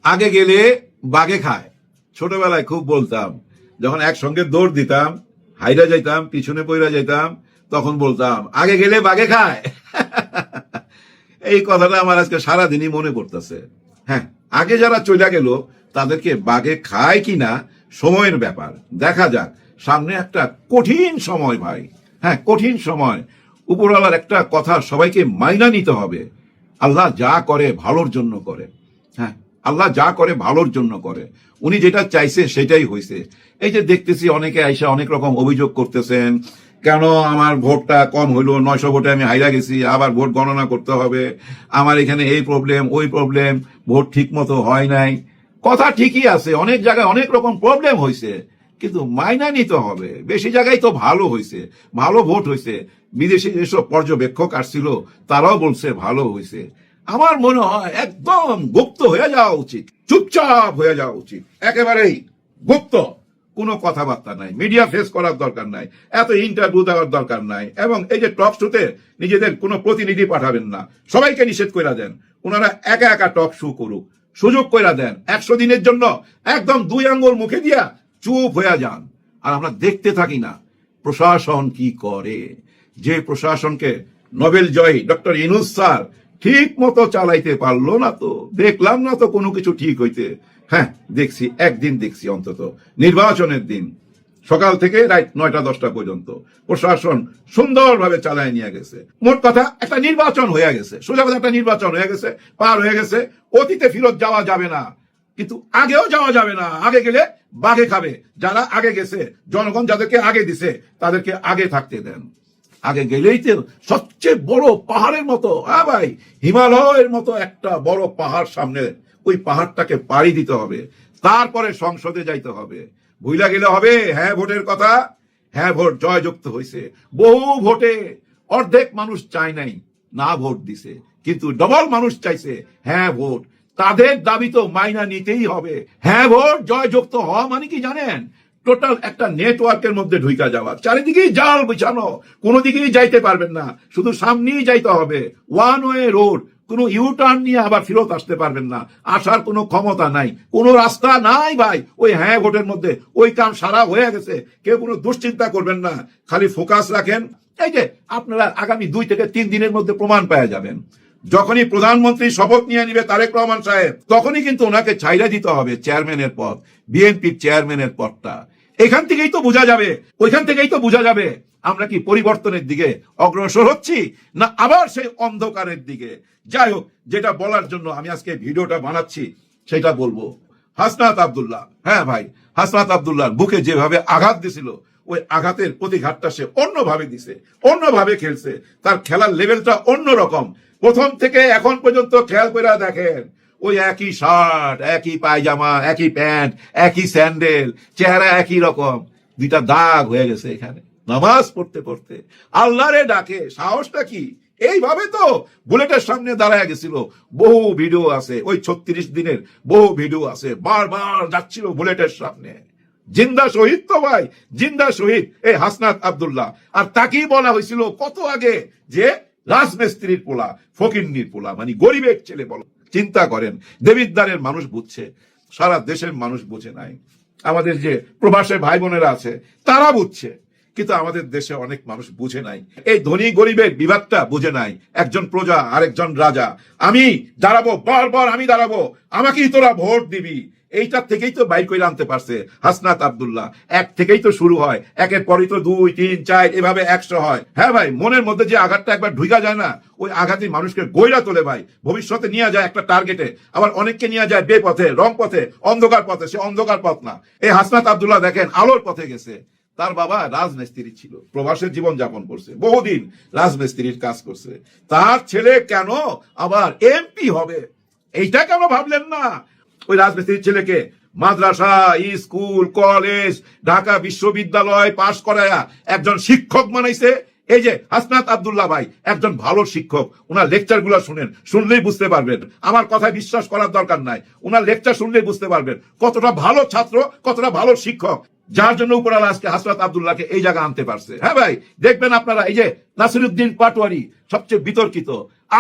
আগে গেলে বাগে খায়। ছোটবেলায় খুব বলতাম, যখন একসঙ্গে দৌড় দিতাম, হাইরা যাইতাম, পিছনে পইরা যাইতাম, তখন বলতাম আগে গেলে বাগে খায়। এই কথাটা আমার আজকে সারাদিনই মনে পড়তেছে। হ্যাঁ, আগে যারা চলে গেল তাদেরকে বাগে খায় কিনা সময়ের ব্যাপার, দেখা যাক। সামনে একটা কঠিন সময় ভাই, হ্যাঁ কঠিন সময়। উপরওয়ালার একটা কথা সবাইকে মাইনা নিতে হবে, আল্লাহ যা করে ভালোর জন্য করে। হ্যাঁ, আল্লাহ যা করে ভালোর জন্য করে, উনি যেটা চাইছে সেটাই হয়েছে। এই যে দেখতেছি অনেকে আইসা অনেক রকম অভিযোগ করতেছেন, কেন আমার ভোটটা কম হইলো, 900 ভোটে আমি হাইরা গেছি, আবার ভোট গণনা করতে হবে, আমার এখানে এই প্রবলেম ওই প্রবলেম, ভোট ঠিক মতো হয় নাই। কথা ঠিকই আছে, অনেক জায়গায় অনেক রকম প্রবলেম হয়েছে, কিন্তু মাইনা নিতে হবে। বেশি জায়গায় তো ভালো হয়েছে, ভালো ভোট হয়েছে। বিদেশি যেসব পর্যবেক্ষক আসছিল তারাও বলছে ভালো হয়েছে। আমার মনে হয় একদম গুপ্ত হয়ে যাওয়া উচিত, চুপচাপ হয়ে যাওয়া উচিত, একেবারেই গুপ্ত, কোনো কথাবার্তা নাই, মিডিয়া ফেস করার দরকার নাই, এত ইন্টারভিউ দেওয়ার দরকার নাই। এবং এই যে টক শোতে নিজেদের কোনো প্রতিনিধি পাঠাবেন না, সবাইকে নিষেধ করে দেন, ওনারা একা একা টক শো করুক, সুযোগ করে দেন। 100 দিনের জন্য একদম 2 আঙ্গুল মুখে দিয়া চুপ হয়ে যান, আর আমরা দেখতে থাকি না প্রশাসন কি করে। যে প্রশাসনকে নোবেল জয়ী ডক্টর ইউনূস স্যার ঠিক মতো চালাইতে পারলো না, তো দেখলাম না তো কোনো কিছু ঠিক হইতে। হ্যাঁ দেখছি, একদিন দেখছি অন্তত, নির্বাচনের দিন সকাল থেকে রাত 9টা-10টা পর্যন্ত প্রশাসন সুন্দরভাবে চালায় নিয়ে গেছে। মোট কথা একটা নির্বাচন হয়ে গেছে, সোজা কথা একটা নির্বাচন হয়ে গেছে, পার হয়ে গেছে। অতীতে ফিরত যাওয়া যাবে না, কিন্তু আগেও যাওয়া যাবে না। আগে গেলে বাঘে খাবে। যারা আগে গেছে, জনগণ যাদেরকে আগে দিছে তাদেরকে আগে থাকতে দেন। আগে গেলেই তো সবচেয়ে বড় পাহাড়ের মতো, হ্যাঁ ভাই, হিমালয়ের মতো একটা বড় পাহাড় সামনে, ওই পাহাড়টাকে পাড়ি দিতে হবে, তারপরে সংসদে যাইতে হবে। ভুইলা গেলে হবে হ্যাঁ ভোটের কথা। হ্যাঁ ভোট জয়যুক্ত হয়েছে, বহু ভোটে অর্ধেক মানুষ চায় নাই, না ভোট দিছে, কিন্তু ডবল মানুষ চাইছে হ্যাঁ ভোট। তাদের দাবি তো মাইনা নিতেই হবে। হ্যাঁ ভোট জয়যুক্ত হওয়া মানে কি জানেন? টোটাল একটা নেটওয়ার্কের মধ্যে ঢুকা যাওয়া, চারিদিকেই জাল বিছানো, কোনো দিকেই যাইতে পারবেন না, শুধু সামনেই যাইতে হবে, ওয়ান ওয়ে রোড, কোনো ইউটার্ন নিয়ে আবার ফেরত আসতে পারবেন না, আসার কোনো ক্ষমতা নাই, কোনো রাস্তা নাই ভাই। ওই হ্যাঁ ভোটের মধ্যে ওই কাম সারা হয়ে গেছে। কেউ কোনো দুশ্চিন্তা করবেন না, খালি ফোকাস রাখেন। এই যে আপনারা আগামী 2 থেকে 3 দিনের মধ্যে প্রমাণ পেয়ে যাবেন। যখনই প্রধানমন্ত্রী শপথ নিয়ে নিবে তারেক রহমান সাহেব, তখনই কিন্তু ওনাকে ছাইড়া দিতে হবে চেয়ারম্যানের পদ, বিএনপির চেয়ারম্যানের পদটা। এখান থেকেই তো বোঝা যাবে, ওইখান থেকেই তো বোঝা যাবে আমরা কি পরিবর্তনের দিকে অগ্রসর হচ্ছি, না আবার সেই অন্ধকারের দিকে। যাই হোক, যেটা বলার জন্য আমি আজকে ভিডিওটা বানাচ্ছি সেটা বলবো। হাসনাত আব্দুল্লাহ, হ্যাঁ ভাই, হাসনাত আব্দুল্লাহর বুকে যেভাবে আঘাত দিছিল, ওই আঘাতের প্রতিঘাতটা সে অন্যভাবে দিছে, অন্যভাবে খেলছে। তার খেলার লেভেলটা অন্যরকম। প্রথম থেকে এখন পর্যন্ত খেয়াল করে দেখেন, ওই একই শার্ট, একই পায়জামা, একই প্যান্ট, একই স্যান্ডেল, চেহারা একই রকম, 2টা দাগ হয়ে গেছে এখানে। নামাজ পড়তে পড়তে আল্লাহরে ডাকে, সাহসটা কি! এইভাবে তো বুলেটের সামনে দাঁড়ায় গেছিল। বহু ভিডিও আছে, ওই 36 দিনের বহু ভিডিও আছে, বারবার যাচ্ছিল বুলেটের সামনে। জিন্দা শহীদ তো ভাই, জিন্দা শহীদ এই হাসনাত আব্দুল্লাহ। আর তাকেই বলা হয়েছিল কত আগে যে রাজমিস্ত্রির পোলা, ফকিন্নির পোলা, মানে গরিবের ছেলে। বলো, চিন্তা করেন, দেবিদ্বারের মানুষ বুঝছে, সারা দেশের মানুষ বুঝে নাই। আমাদের যে প্রবাসে ভাই বোনেরা আছে তারা বুঝছে, কিন্তু আমাদের দেশে অনেক মানুষ বুঝে নাই। এই ধনী গরিবের বিভাগটা বুঝে নাই। একজন প্রজা আরেকজন রাজা, আমি দাঁড়াবো, বারবার আমি দাঁড়াবো, আমাকেই তোরা ভোট দিবি, এইটা থেকেই তো বাইর করে আনতে পারছে হাসনাত আব্দুল্লাহ। 1 থেকেই তো শুরু হয়, 1-এর পরই তো 2, 3, 4 এভাবে 100 হয়। হ্যাঁ ভাই, মনের মধ্যে যে আঘাতটা একবার ঢুকা যায় না, ওই আঘাতই মানুষকে গইরা তোলে ভাই, ভবিষ্যতে নিয়ে যায় একটা টার্গেটে, আবার অনেককে নিয়ে যায় বেপথে, রং পথে, অন্ধকার পথে। সে অন্ধকার পথ না, এই হাসনাত আব্দুল্লাহ দেখেন আলোর পথে গেছে। তার বাবা রাজমিস্ত্রি ছিল, প্রবাসের জীবন যাপন করছে, বহুদিন রাজমিস্ত্রির কাজ করছে। তার ছেলে কেন আবার এমপি হবে, এইটা কেন ভাবলেন না? ওই রাজমিস্ত্রির ছেলেকে মাদ্রাসা, স্কুল, কলেজ, ঢাকা বিশ্ববিদ্যালয় পাশ করায়া একজন শিক্ষক বানাইছে। এই যে হাসনাত আব্দুল্লাহ ভাই একজন ভালো শিক্ষক, ওনার লেকচার গুলো শুনেন, শুনলেই বুঝতে পারবেন, আমার কথায় বিশ্বাস করার দরকার নাই, ওনার লেকচার শুনলেই বুঝতে পারবেন কতটা ভালো ছাত্র, কতটা ভালো শিক্ষক, যার জন্য উপরওয়ালা আজকে হাসনাত আব্দুল্লাহকে এই জায়গা আনতে পারছে। হ্যাঁ ভাই, দেখবেন আপনারা এই যে নাসিরউদ্দিন পাটোয়ারি সবচেয়ে বিতর্কিত,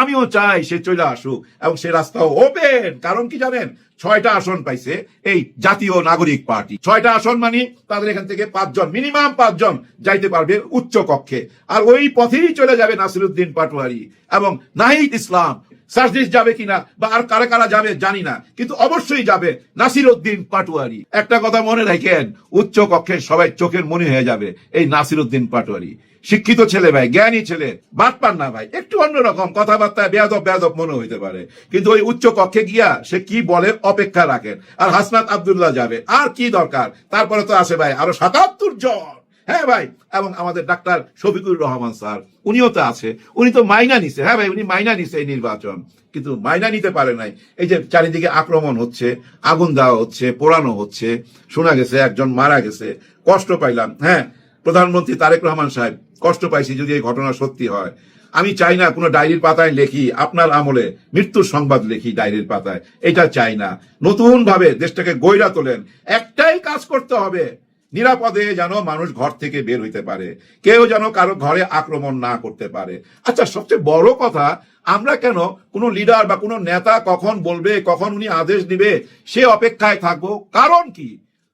আমিও চাই সে চলে আসুক এবং সে রাস্তাও ওপেন। কারণ কি জানেন, 6টা আসন পাইছে এই জাতীয় নাগরিক পার্টি। 6টা আসন মানে তাদের এখান থেকে 5 জন, মিনিমাম 5 জন যাইতে পারবে উচ্চ কক্ষে। আর ওই পথেই চলে যাবে নাসিরউদ্দিন পাটোয়ারি এবং নাহিদ ইসলাম। সার্জিস যাবে কিনা বা আর কারা কারা যাবে জানি না, কিন্তু অবশ্যই যাবে নাসিরউদ্দিন পাটোয়ারি। একটা কথা মনে রাখেন, উচ্চ কক্ষের সবাই চোখের মনে হয়ে যাবে এই নাসিরউদ্দিন পাটোয়ারি। শিক্ষিত ছেলে ভাই, জ্ঞানী ছেলে, বাটপার না ভাই, একটু অন্যরকম কথাবার্তায় বেয়াদব বেয়াদব মনে হইতে পারে, কিন্তু ওই উচ্চ কক্ষে গিয়া সে কি বলে অপেক্ষা রাখেন। আর হাসনাত আব্দুল্লাহ যাবে, আর কি দরকার? তারপরে তো আছে ভাই আরো 77 জন। হ্যাঁ ভাই, এবং আমাদের ডাক্তার শফিকুর রহমান স্যার, উনিও তো আছে। উনি তো মাইনা নিছে, হ্যাঁ ভাই, উনি মাইনা নিছে এই নির্বাচন, কিন্তু মাইনা নিতে পারে নাই। এই যে চারিদিকে আক্রমণ হচ্ছে, আগুন দেওয়া হচ্ছে, পোড়ানো হচ্ছে, শোনা গেছে একজন মারা গেছে, কষ্ট পাইলাম। হ্যাঁ, প্রধানমন্ত্রী তারেক রহমান সাহেব, কষ্ট পাইছি যদি এই ঘটনা সত্যি হয়। আমি চাই না কোনো ডায়েরির পাতায় লেখি আপনার আমলে মৃত্যুর সংবাদ লেখি ডায়েরির পাতায়, এটা চাই না। নতুন ভাবে দেশটাকে গইরা তোলেন। একটাই কাজ করতে হবে, নিরাপদে যেন মানুষ ঘর থেকে বের হইতে পারে, কেউ যেন কারো ঘরে আক্রমণ না করতে পারে। আচ্ছা, সবচেয়ে বড় কথা, আমরা কেন কোনো লিডার বা কোনো নেতা কখন বলবে, কখন উনি আদেশ দিবে সে অপেক্ষায় থাকবো? কারণ কি?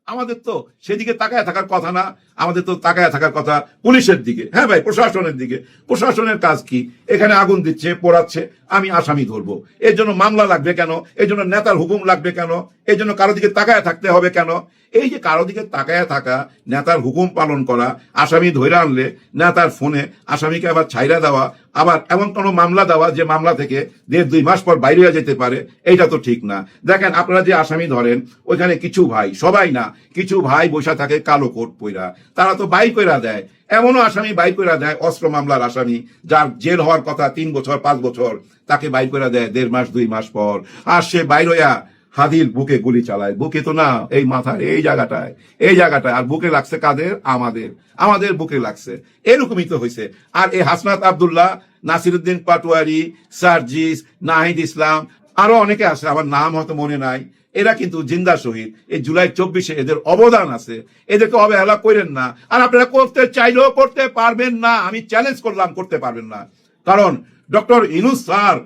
আমাদের তো সেদিকে তাকায় থাকার কথা না, আমাদের তো তাকায় থাকার কথা পুলিশের দিকে। হ্যাঁ ভাই, প্রশাসনের দিকে। প্রশাসনের কাজ কি? এখানে আগুন দিচ্ছে, পোড়াচ্ছে, আমি আসামি ধরবো। এর জন্য মামলা লাগবে কেন? এর জন্য নেতার হুকুম লাগবে কেন? এর জন্য কারো দিকে তাকায় থাকতে হবে কেন? এই যে কারো দিকে তাকায় থাকা, নেতার হুকুম পালন করা, আসামি ধরে আনলে নেতার ফোনে আসামিকে আবার ছাইরা দেওয়া, আবার এমন কোনো মামলা দেওয়া যে মামলা থেকে 1.5-2 মাস পর বাইরে হয়ে যেতে পারে, এইটা তো ঠিক না। দেখেন, আপনারা যে আসামি ধরেন, ওইখানে কিছু ভাই, সবাই না, কিছু ভাই বসে থাকে কালো কোট পইরা, তারা তো বাই কইরা দেয়। এমনও আসামি বাই কইরা দেয়, অস্ত্র মামলার আসামি, যার জেল হওয়ার কথা 3 বছর 5 বছর, তাকে বাই কইরা দেয় 1.5 মাস 2 মাস পর। আর সে বাইর হইয়া হাদির বুকে গুলি চালায়। বুকে তো না, এই মাথার এই জায়গাটায়, এই জায়গাটায়। আর বুকে লাগছে কাদের? আমাদের বুকে লাগছে। এরকমই তো হয়েছে। আর এই হাসনাত আব্দুল্লাহ, নাসিরউদ্দিন পাটোয়ারি, সার্জিস, নাহিদ ইসলাম, আরো অনেকে আছে, আমার নাম হয়তো মনে নাই, এরা কিন্তু জিন্দা শহীদ। এই জুলাই 24-এ এদের অবদান আছে, এদেরকে অবহেলা করেন না। আর আপনারা করতে চাইলেও করতে পারবেন না, আমি চ্যালেঞ্জ করলাম, করতে পারবেন না। কারণ ডক্টর ইউনূস স্যার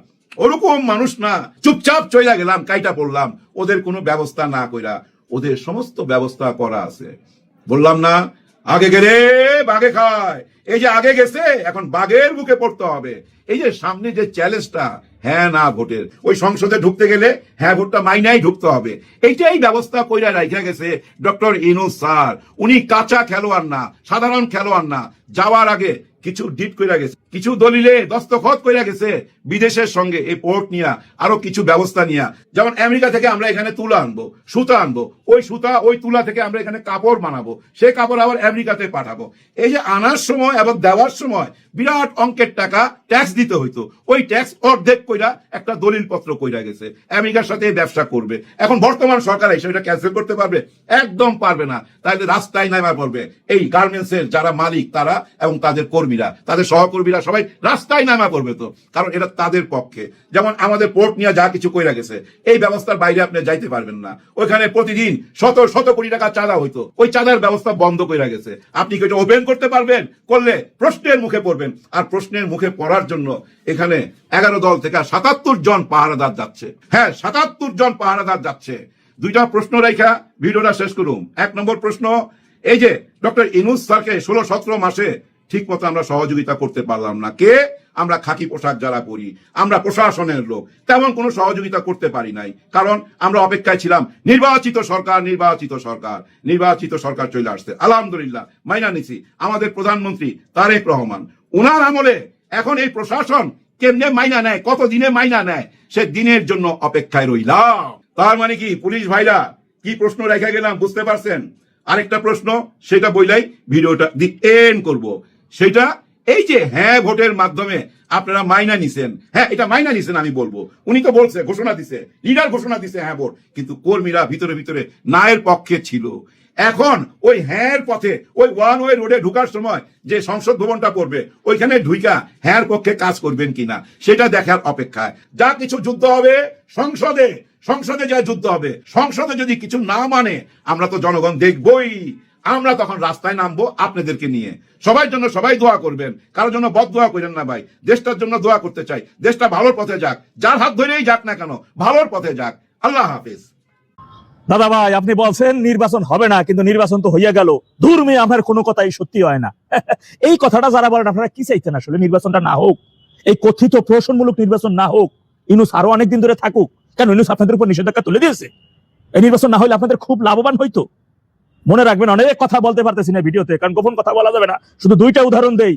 ওরকম মানুষ না। চুপচাপ চইলা গেলাম, কাইটা পড়লাম, ওদের কোনো ব্যবস্থা না কইরা। ওদের সমস্ত ব্যবস্থা করা আছে। বললাম না, আগে গেলে বাঘে খায়। এই যে আগে গেছে, এখন বাঘের মুখে পড়তে হবে। এই যে সামনে যে চ্যালেঞ্জটা, হ্যাঁ না ভোটের, ওই সংসদে ঢুকতে গেলে হ্যাঁ ভোটটা মাইনাই ঢুকতে হবে, এইটাই ব্যবস্থা কইরা রাখা গেছে ডক্টর ইউনূস স্যার। উনি কাঁচা খেলোয়াড় না, সাধারণ খেলোয়াড় না। যাওয়ার আগে কিছু ডিট কইরা গেছে, কিছু দলিলে দস্তখত কইরা গেছে বিদেশের সঙ্গে, এই পোর্ট নিয়া, আরো কিছু ব্যবস্থা নিয়া। যেমন আমেরিকা থেকে আমরা এখানে তুলা আনবো, সুতা আনবো, ওই সুতা ওই তুলা থেকে আমরা এখানে কাপড় বানাবো, সেই কাপড় আবার আমেরিকাতে পাঠাবো। এই যে আনার সময় এবং দেওয়ার সময় বিরাট অঙ্কের টাকা ট্যাক্স দিতে হইতো, ওই ট্যাক্স অর্ধেক কইরা একটা দলিল পত্র কইরা গেছে, আমেরিকার সাথে ব্যবসা করবে। এখন বর্তমান সরকার এসে এটা ক্যান্সেল করতে পারবে? একদম পারবে না। তাহলে রাস্তায় নামা পড়বে এই গার্মেন্টসের যারা মালিক, তারা এবং তাদের কর্মীরা, তাদের সহকর্মীরা, সবাই রাস্তায় নামা পড়বে তো, কারণ এটা তাদের পক্ষে। যেমন আমাদের পোর্ট নিয়ে যা কিছু কইরা গেছে, এই ব্যবস্থার বাইরে আপনি যাইতে পারবেন না। ওইখানে প্রতিদিন শত শত কোটি টাকা চাঁদা হইতো, ওই চাঁদার ব্যবস্থা বন্ধ কইরা গেছে। আপনি কি এটা ওপেন করতে পারবেন? করলে প্রশ্নের মুখে পড়বেন। আর প্রশ্নের মুখে পড়ার জন্য এখানে 11 দল থেকে 77 জন পাহারাদার যাচ্ছে। হ্যাঁ, 77 জন পাহারাদার যাচ্ছে। 2টা প্রশ্ন রাইখা ভিডিওটা শেষ করুন। 1 নম্বর প্রশ্ন, এই যে ডক্টর ইউনূস স্যারকে 16-17 মাসে ঠিক মতো আমরা সহযোগিতা করতে পারলাম না। কে? আমরা খাকি পোশাক যারা পরি, আমরা প্রশাসনের লোক, তেমন কোনো সহযোগিতা করতে পারি নাই। কারণ আমরা অপেক্ষায় ছিলাম নির্বাচিত সরকার চলে আসছে। আলহামদুলিল্লাহ, মাইনা নিছি। আমাদের প্রধানমন্ত্রী তারেক রহমান, উনার আমলে এখন এই প্রশাসন কেমনে মাইনা নেয়, কত দিনে মাইনা নেয়, সে দিনের জন্য অপেক্ষায় রইলাম। তার মানে কি পুলিশ ভাইরা, কি প্রশ্ন রেখে গেলাম বুঝতে পারছেন? আরেকটা প্রশ্ন, সেটা বইলাই ভিডিওটা দি এন্ড করব। সেটা এই যে হ্যাঁ ভোটের মাধ্যমে আপনারা মাইনা নিছেন, হ্যাঁ এটা মাইনা নিছেন আমি বলবো। উনি তো বলছে, ঘোষণা দিছে, লিডার ঘোষণা দিছে হ্যাঁ ভোট, কিন্তু কর্মীরা ভিতরে ভিতরে নায়ের পক্ষে ছিল। এখন ওই হ্যাঁ পথে, ওই ওয়ান ওয়ে রোডে ঢুকার সময় যে সংসদ ভবনটা পড়বে, ওইখানে ঢুইকা হ্যাঁ পক্ষে কাজ করবেন কিনা সেটা দেখার অপেক্ষায়। যা কিছু যুদ্ধ হবে সংসদে যা যুদ্ধ হবে, সংসদে যদি কিছু না মানে আমরা তো জনগণ দেখবই। আমরা তখন রাস্তায় নামবো আপনাদেরকে নিয়ে। সবার জন্য সবাই দোয়া করবেন, কারোর জন্য বদ দোয়া করেন না ভাই। দেশটার জন্য দোয়া করতে চাই, দেশটা ভালোর পথে যাক, যার হাত ধরেই যাক না কেন ভালোর পথে যাক। আল্লাহ হাফিজ। দাদা ভাই, আপনি বলছেন নির্বাচন হবে না, কিন্তু নির্বাচন তো হইয়া গেল। দূর মেয়ে, আমার কোনো কথাই সত্যি হয় না। এই কথাটা যারা বলেন, আপনারা কি চাইতেন আসলে? নির্বাচনটা না হোক, এই কথিত প্রহসনমূলক নির্বাচন না হোক, ইউনূস আরো অনেকদিন ধরে থাকুক। কেন ইউনূস আপনাদের উপর নিষেধাজ্ঞা তুলে দিয়েছে। এই নির্বাচন না হলে আপনাদের খুব লাভবান হইতো। মনে রাখবেন, অনেক কথা বলতে পারতেছি না ভিডিওতে, কারণ গোপন কথা বলা যাবে না। শুধু দুইটা উদাহরণ দেই।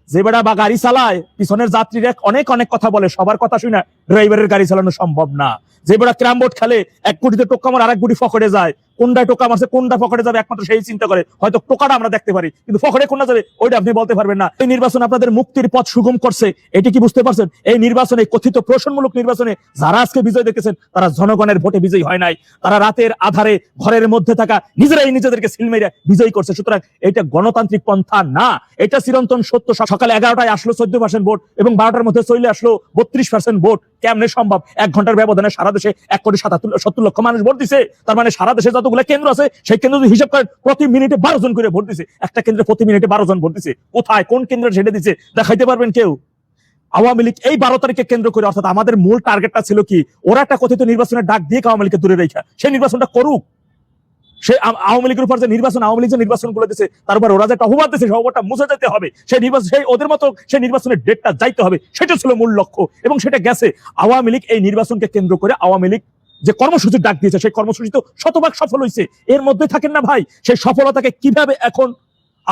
যে বেড়া বা গাড়ি চালায়, পিছনের যাত্রীরা অনেক অনেক কথা বলে, সবার কথা শুনে ড্রাইভারের গাড়ি চালানো সম্ভব না। যে বেড়া ক্যারাম বোর্ড খেলে, এক গুটিতে টোকা মার আরেক গুটি ফকড়ে যায়, কোনটায় টোকা মারছে কোনটা ফকড়ে যাবে একমাত্র সেই চিন্তা করে। হয়তো টোকাটা আমরা দেখতে পারি, কিন্তু ফকড়ে কোনটা যাবে ওইটা আপনি বলতে পারবেন না। এই নির্বাচন আপনাদের মুক্তির পথ সুগম করছে, এটি কি বুঝতে পারছেন? এই নির্বাচনে, কথিত প্রহসনমূলক নির্বাচনে যারা আজকে বিজয় দেখেছেন, তারা জনগণের ভোটে বিজয়ী হয় নাই। তারা রাতের আধারে ঘরের মধ্যে থাকা নিজেরাই নিজেদেরকে সিল মেরে বিজয়ী করছে। সুতরাং এটা গণতান্ত্রিক পন্থা না, এটা চিরন্তন সত্য। সকালে 11টায় আসলো 14% ভোট এবং 12টার মধ্যে চলে আসলো 32% ভোট। কেমনে সম্ভব? 1 ঘন্টার ব্যবধানে সারা দেশে 1,77,00,000 মানুষ ভোট দিছে। তার মানে সারা দেশে যতগুলো কেন্দ্র আছে, সেই কেন্দ্র যদি হিসাব করেন, প্রতি মিনিটে 12 জন করে ভোট দিছে। একটা কেন্দ্রে প্রতি মিনিটে 12 জন ভোট দিছে। কোথায়, কোন কেন্দ্রে সেটা দিছে দেখাইতে পারবেন কেউ? আওয়ামী লীগ এই 12 তারিখে কেন্দ্র করে, অর্থাৎ আমাদের মূল টার্গেটটা ছিল কি, ওরা একটা কথিত নির্বাচনের ডাক দিয়ে আওয়ামী লীগকে দূরে রেখা সেই নির্বাচনটা করুক। সে আওয়ামী লীগের উপর যে নির্বাচন, আওয়ামী লীগ যে নির্বাচন করে দিচ্ছে, তারপর ওরা যে অপবাদ দিচ্ছে, সবটা মুছে যেতে হবে। সেই নির্বাচন, সেই ওদের মতো সেই নির্বাচনের ডেটটা যাইতে হবে, সেটা ছিল মূল লক্ষ্য এবং সেটা গেছে। আওয়ামী লীগ এই নির্বাচনকে কেন্দ্র করে আওয়ামী লীগ যে কর্মসূচির ডাক দিয়েছে, সেই কর্মসূচি তো শতভাগ সফল হয়েছে। এর মধ্যে থাকেন না ভাই, সেই সফলতাকে কিভাবে এখন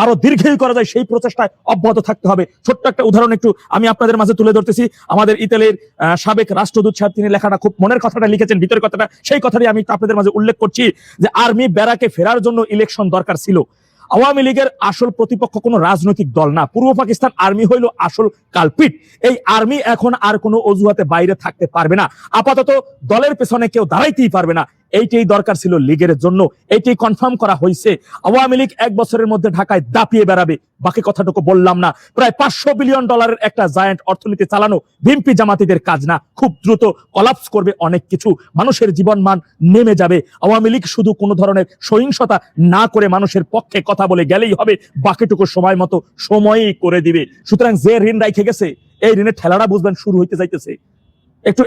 আরো দীর্ঘায়ু করা যায়, সেই প্রচেষ্টায় অব্যাহত থাকতে হবে। ছোট্ট একটা উদাহরণ একটু আমি আপনাদের মাঝে তুলে ধরতেছি। আমাদের ইতালির সাবেক রাষ্ট্রদূত সাহেব, তিনি লেখাটা খুব মনের কথাটা লিখেছেন, ভিতরের কথাটা, সেই কথাটি আমি আপনাদের মাঝে উল্লেখ করছি যে আর্মি ব্যারাকে ফেরার জন্য ইলেকশন দরকার ছিল। আওয়ামী লীগের আসল প্রতিপক্ষ কোনো রাজনৈতিক দল না, পূর্ব পাকিস্তান আর্মি হইল আসল কালপিট। এই আর্মি এখন আর কোনো অজুহাতে বাইরে থাকতে পারবে না। আপাতত দলের পেছনে কেউ দাঁড়াইতেই পারবে না। এইটাই দরকার ছিল লীগের জন্য, এইটাই কনফার্ম করা হয়েছে। আওয়ামী লীগ 1 বছরের মধ্যে ঢাকায় দাপিয়ে বেড়াবে, বাকি কথাটুকু বললাম না। প্রায় $500 বিলিয়ন একটা জায়ান্ট অর্থনীতি চালানো বিএনপি জামাতিদের কাজ না। খুব দ্রুত কলাপস করবে অনেক কিছু, মানুষের জীবনমান নেমে যাবে। আওয়ামী লীগ শুধু কোনো ধরনের সহিংসতা না করে মানুষের পক্ষে কথা বলে গেলেই হবে, বাকিটুকু সময় মতো সময়ই করে দিবে। সুতরাং যে ঋণ রাইখে গেছে, এই ঋণের ঠেলাটা বুঝবেন শুরু হইতে যাইতেছে।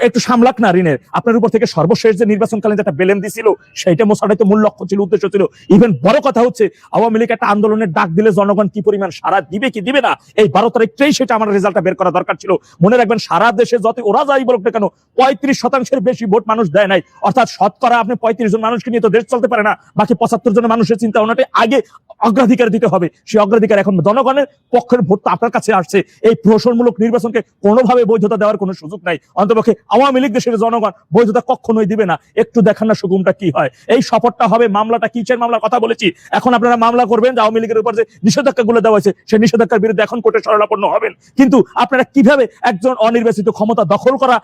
একটু সামলাক না ঋণের। আপনার উপর থেকে সর্বশেষ যে নির্বাচনকালীন যেটা বেলেম দিছিল, সেইটা মোসাটাই তো মূল লক্ষ্য ছিল, উদ্দেশ্য ছিল। ইভেন বড় কথা হচ্ছে, আওয়ামী লীগ একটা আন্দোলনের ডাক দিলে জনগণ কি পরিমাণ সারা দিবে কি দিবে না, এই 12 তারিখটাই সেটা আমার রেজাল্টটা বের করা দরকার ছিল। মনে রাখবেন, সারা দেশে যত ওরা যাই বলুক না কেন, 35% বেশি ভোট মানুষ দেয় নাই। অর্থাৎ শতকরা আপনি 35 জন মানুষকে নিয়ে তো দেশ চলতে পারে না। বাকি 75 জন মানুষের চিন্তা ভাবনাটাই আগে অগ্রাধিকার দিতে হবে। সেই অগ্রাধিকার এখন জনগণের পক্ষের ভোট তো আপনার কাছে আসছে। এই প্রহসনমূলক নির্বাচনকে কোনোভাবে বৈধতা দেওয়ার কোনো সুযোগ নাই। অন্তপক্ষে আওয়ামী লীগ দেশের জনগণ বৈধতা কখনোই দিবে না। একটু দেখান না সুগুমটা কি হয়। এই শপথটা হবে, মামলাটা কিসের মামলার কথা বলেছি। এখন আপনারা মামলা করবেন যে আওয়ামী লীগের উপর যে নিষেধাজ্ঞাগুলো দেওয়া হয়েছে, সেই নিষেধাজ্ঞার বিরুদ্ধে এখন কোর্টে শরণাপন্ন হবেন। কিন্তু আপনারা কিভাবে একজন অনির্বাচিত ক্ষমতা দখল করা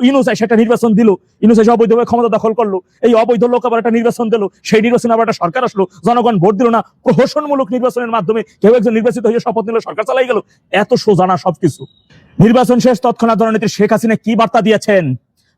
ইউনূস সেটা নির্বাচন দিল, ইউনূস অবৈধভাবে ক্ষমতা দখল করলো, এই অবৈধ লোক আবার একটা নির্বাচন দিল, সেই নির্বাচনে আবার একটা সরকার আসলো, জনগণ ভোট দিল না। প্রহসনমূলক নির্বাচনের মাধ্যমে কেউ একজন নির্বাচিত হয়ে শপথ নিল, সরকার চালাই গেল। এত সোজা না সবকিছু। নির্বাচন শেষ, তৎক্ষণাৎ জননেত্রী শেখ হাসিনা কি বার্তা দিয়েছেন?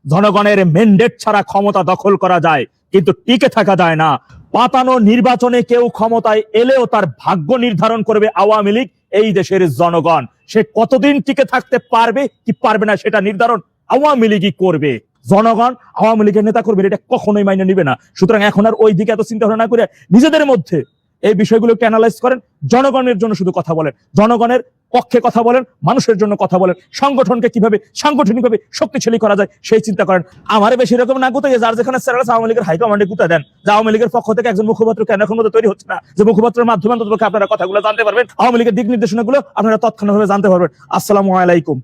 জনগণের ম্যান্ডেট ছাড়া ক্ষমতা দখল করা যায়, কিন্তু টিকে থাকা যায় না। পাতানো নির্বাচনে কেউ ক্ষমতায় এলেও তার ভাগ্য নির্ধারণ করবে আওয়ামী লীগ, এই দেশের জনগণ। সে কতদিন টিকে থাকতে পারবে কি পারবে না, সেটা নির্ধারণ আওয়ামী লীগই করবে। জনগণ আওয়ামী লীগের নেতা করবে, এটা কখনোই মাইনে নিবে না। সুতরাং এখন আর ওই দিকে এত চিন্তা ভাবনা না করে নিজেদের মধ্যে এই বিষয়গুলো একটু অ্যানালাইজ করেন। জনগণের জন্য শুধু কথা বলেন, জনগণের পক্ষে কথা বলেন, মানুষের জন্য কথা বলেন। সংগঠনকে কিভাবে সাংগঠনিকভাবে শক্তিশালী করা যায় সেই চিন্তা করেন। আমার বেশি রকম না গুতাই, যার যেখানে চ্যানেল আওয়ামী লীগের হাইকমান্ডে গুতা দেন যে আওয়ামী লীগের পক্ষ থেকে একজন মুখপাত্র কেন এখন তৈরি হচ্ছে না, যে মুখপাত্রের মাধ্যমে অন্তত আপনারা কথাগুলো জানতে পারবেন, আওয়ামী লীগের দিক নির্দেশনাগুলো আপনারা তৎক্ষণাৎ জানতে পারবেন। আসসালামু আলাইকুম।